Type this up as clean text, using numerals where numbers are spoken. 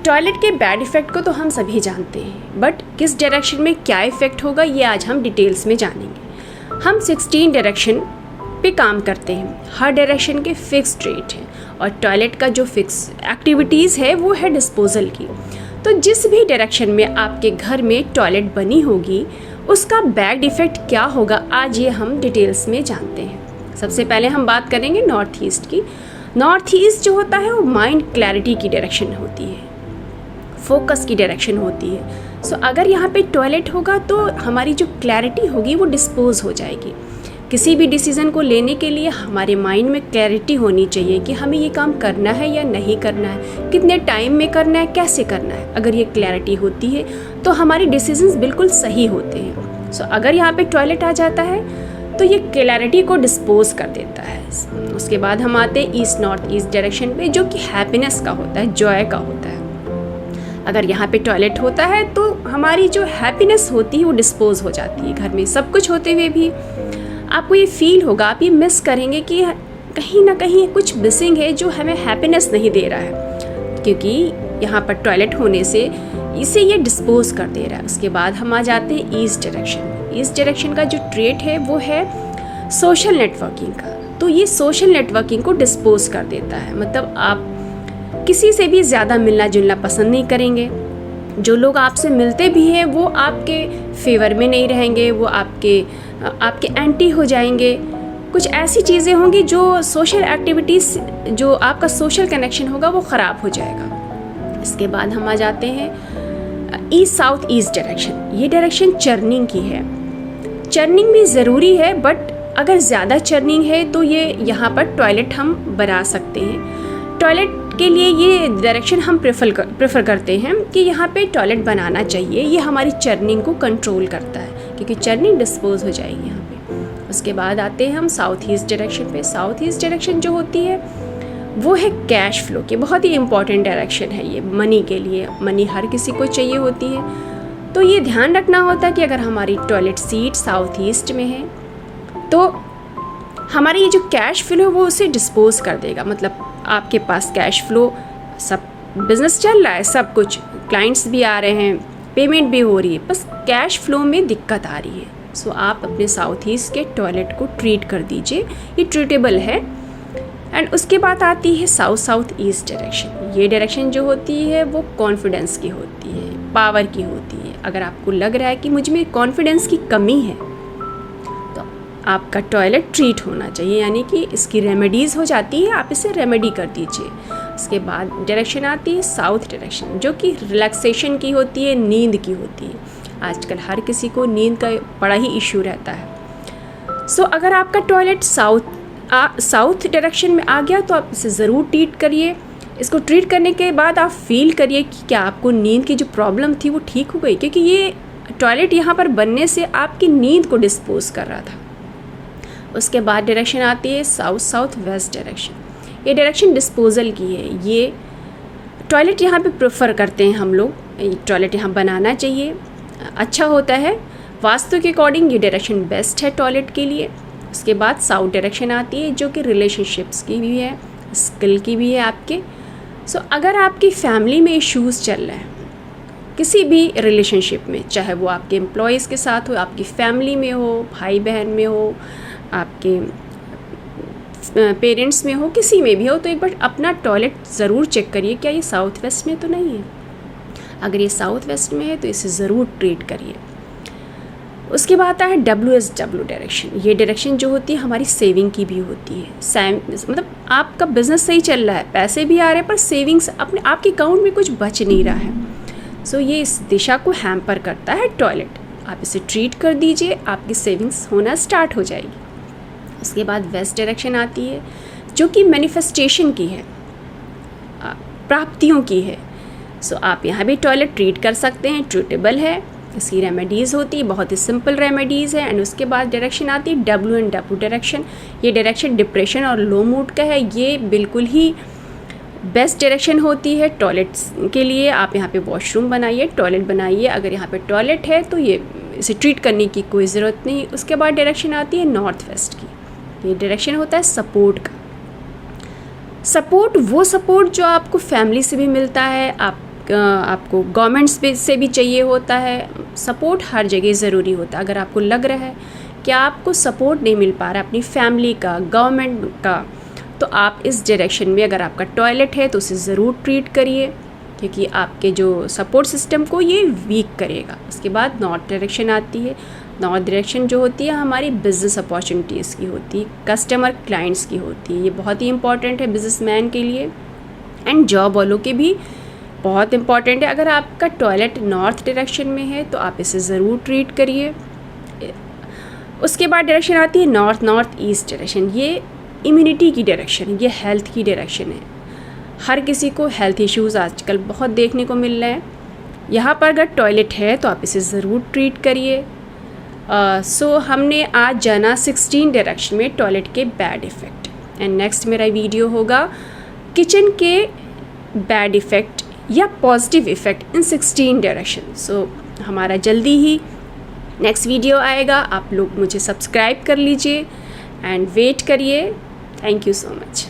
Toilet के bad effect को तो हम सभी जानते हैं, बट किस डायरेक्शन में क्या इफ़ेक्ट होगा ये आज हम डिटेल्स में जानेंगे। हम 16 डायरेक्शन पे काम करते हैं, हर डायरेक्शन के फिक्स्ड रेट हैं और टॉयलेट का जो फिक्स एक्टिविटीज़ है वो है डिस्पोजल की। तो जिस भी डायरेक्शन में आपके घर में टॉयलेट बनी होगी उसका बैड इफ़ेक्ट क्या होगा, आज ये हम डिटेल्स में जानते हैं। सबसे पहले हम बात करेंगे नॉर्थ ईस्ट की। नॉर्थ ईस्ट जो होता है वो माइंड क्लैरिटी की डायरेक्शन होती है, फोकस की डायरेक्शन होती है। सो अगर यहाँ पे टॉयलेट होगा तो हमारी जो क्लैरिटी होगी वो डिस्पोज हो जाएगी। किसी भी डिसीज़न को लेने के लिए हमारे माइंड में क्लैरिटी होनी चाहिए कि हमें ये काम करना है या नहीं करना है, कितने टाइम में करना है, कैसे करना है। अगर ये क्लैरिटी होती है तो हमारी डिसीजंस बिल्कुल सही होते हैं। सो अगर यहाँ पे टॉयलेट आ जाता है तो ये क्लैरिटी को डिस्पोज कर देता है। उसके बाद हम आते हैं ईस्ट नॉर्थ ईस्ट डायरेक्शन पे, जो कि हैप्पीनेस का होता है, जॉय का होता है। अगर यहाँ पे टॉयलेट होता है तो हमारी जो हैप्पीनेस होती है वो डिस्पोज हो जाती है। घर में सब कुछ होते हुए भी आपको ये फील होगा, आप ये मिस करेंगे कि कहीं ना कहीं कुछ मिसिंग है जो हमें हैप्पीनेस नहीं दे रहा है, क्योंकि यहाँ पर टॉयलेट होने से इसे ये डिस्पोज कर दे रहा है। उसके बाद हम आ जाते हैं ईस्ट डायरेक्शन। ईस्ट डायरेक्शन का जो ट्रेट है वो है सोशल नेटवर्किंग का। तो ये सोशल नेटवर्किंग को डिस्पोज कर देता है, मतलब आप किसी से भी ज़्यादा मिलना जुलना पसंद नहीं करेंगे। जो लोग आपसे मिलते भी हैं वो आपके फेवर में नहीं रहेंगे, वो आपके एंटी हो जाएंगे। कुछ ऐसी चीज़ें होंगी जो सोशल एक्टिविटीज़, जो आपका सोशल कनेक्शन होगा वो ख़राब हो जाएगा। इसके बाद हम आ जाते हैं ईस्ट साउथ ईस्ट डायरेक्शन। ये डायरेक्शन चर्निंग की है। चर्निंग भी ज़रूरी है, बट अगर ज़्यादा चर्निंग है तो ये यहाँ पर टॉयलेट हम बना सकते हैं। टॉयलेट के लिए ये डायरेक्शन हम प्रेफर करते हैं कि यहाँ पे टॉयलेट बनाना चाहिए। ये हमारी चर्निंग को कंट्रोल करता है, क्योंकि चर्निंग डिस्पोज हो जाएगी यहाँ पे। उसके बाद आते हैं हम साउथ ईस्ट डायरेक्शन पे। साउथ ईस्ट डायरेक्शन जो होती है वो है कैश फ्लो की, बहुत ही इंपॉर्टेंट डायरेक्शन है ये मनी के लिए। मनी हर किसी को चाहिए होती है, तो ये ध्यान रखना होता है कि अगर हमारी टॉयलेट सीट साउथ ईस्ट में है तो हमारी ये जो कैश फ्लो वो उसे डिस्पोज कर देगा। मतलब आपके पास कैश फ्लो, सब बिजनेस चल रहा है, सब कुछ, क्लाइंट्स भी आ रहे हैं, पेमेंट भी हो रही है, बस कैश फ्लो में दिक्कत आ रही है। सो आप अपने साउथ ईस्ट के टॉयलेट को ट्रीट कर दीजिए, ये ट्रीटेबल है। एंड उसके बाद आती है साउथ साउथ ईस्ट डायरेक्शन। ये डायरेक्शन जो होती है वो कॉन्फिडेंस की होती है, पावर की होती है। अगर आपको लग रहा है कि मुझ में कॉन्फिडेंस की कमी है तो आपका टॉयलेट ट्रीट होना चाहिए, यानी कि इसकी रेमेडीज़ हो जाती है, आप इसे रेमेडी कर दीजिए। उसके बाद डायरेक्शन आती है साउथ डायरेक्शन, जो कि रिलैक्सेशन की होती है, नींद की होती है। आजकल हर किसी को नींद का बड़ा ही इशू रहता है। सो अगर आपका टॉयलेट साउथ डायरेक्शन में आ गया तो आप इसे ज़रूर ट्रीट करिए। इसको ट्रीट करने के बाद आप फील करिए कि क्या आपको नींद की जो प्रॉब्लम थी वो ठीक हो गई, क्योंकि ये टॉयलेट यहाँ पर बनने से आपकी नींद को डिस्पोज कर रहा था। उसके बाद डायरेक्शन आती है साउथ साउथ वेस्ट डायरेक्शन। ये डायरेक्शन डिस्पोजल की है। ये टॉयलेट यहाँ पे प्रेफर करते हैं हम लोग, टॉयलेट यहाँ बनाना चाहिए, अच्छा होता है। वास्तु के अकॉर्डिंग ये डायरेक्शन बेस्ट है टॉयलेट के लिए। उसके बाद साउथ डायरेक्शन आती है, जो कि रिलेशनशिप्स की भी है, स्किल की भी है आपके। सो अगर आपकी फैमिली में इश्यूज़ चल रहे हैं किसी भी रिलेशनशिप में, चाहे वो आपके एम्प्लॉयज़ के साथ हो, आपकी फैमिली में हो, भाई बहन में हो, आपके पेरेंट्स में हो, किसी में भी हो, तो एक बार अपना टॉयलेट ज़रूर चेक करिए क्या ये साउथ वेस्ट में तो नहीं है। अगर ये साउथ वेस्ट में है तो इसे ज़रूर ट्रीट करिए। उसके बाद आता है WSW डायरेक्शन। ये डायरेक्शन जो होती है हमारी सेविंग की भी होती है। मतलब आपका बिजनेस सही चल रहा है, पैसे भी आ रहे हैं, पर सेविंग्स आपके अकाउंट में कुछ बच नहीं रहा है। सो ये इस दिशा को हैम्पर करता है टॉयलेट। आप इसे ट्रीट कर दीजिए, आपकी सेविंग्स होना स्टार्ट हो जाएगी। उसके बाद वेस्ट डायरेक्शन आती है, जो कि मैनिफेस्टेशन की है, प्राप्तियों की है। सो आप यहाँ भी टॉयलेट ट्रीट कर सकते हैं, ट्रीटेबल है। इसकी रेमेडीज़ होती है, बहुत ही सिंपल रेमेडीज़ है। एंड उसके बाद डायरेक्शन आती है WNW डायरेक्शन। ये डायरेक्शन डिप्रेशन और लो मूड का है। ये बिल्कुल ही बेस्ट डायरेक्शन होती है टॉयलेट्स के लिए। आप यहाँ पे वॉशरूम बनाइए, टॉयलेट बनाइए। अगर यहाँ पे टॉयलेट है तो ये इसे ट्रीट करने की कोई ज़रूरत नहीं। उसके बाद डायरेक्शन आती है नॉर्थ वेस्ट की। ये डायरेक्शन होता है सपोर्ट का। सपोर्ट वो सपोर्ट जो आपको फैमिली से भी मिलता है, आप आपको गवर्नमेंट से भी चाहिए होता है। सपोर्ट हर जगह ज़रूरी होता है। अगर आपको लग रहा है कि आपको सपोर्ट नहीं मिल पा रहा अपनी फैमिली का, गवर्नमेंट का, तो आप इस डायरेक्शन में, अगर आपका टॉयलेट है तो उसे ज़रूर ट्रीट करिए, क्योंकि आपके जो सपोर्ट सिस्टम को ये वीक करेगा। उसके बाद नॉर्थ डायरेक्शन आती है। नॉर्थ डायरेक्शन जो होती है हमारी बिज़नेस अपॉर्चुनिटीज़ की होती है, कस्टमर क्लाइंट्स की होती है। ये बहुत ही इंपॉर्टेंट है बिजनेसमैन के लिए एंड जॉब वालों के भी बहुत इंपॉर्टेंट है। अगर आपका टॉयलेट नॉर्थ डायरेक्शन में है तो आप इसे ज़रूर ट्रीट करिए। उसके बाद डायरेक्शन आती है नॉर्थ ईस्ट डायरेक्शन। ये इम्यूनिटी की डायरेक्शन है, ये हेल्थ की डायरेक्शन है। हर किसी को हेल्थ इश्यूज़ आजकल बहुत देखने को मिल रहे हैं। यहाँ पर अगर टॉयलेट है तो आप इसे ज़रूर ट्रीट करिए। सो हमने आज जाना 16 डायरेक्शन में टॉयलेट के बैड इफ़ेक्ट, एंड नेक्स्ट मेरा वीडियो होगा किचन के बैड इफ़ेक्ट या पॉजिटिव इफ़ेक्ट इन 16 डायरेक्शन। सो हमारा जल्दी ही नेक्स्ट वीडियो आएगा। आप लोग मुझे सब्सक्राइब कर लीजिए एंड वेट करिए। Thank you so much.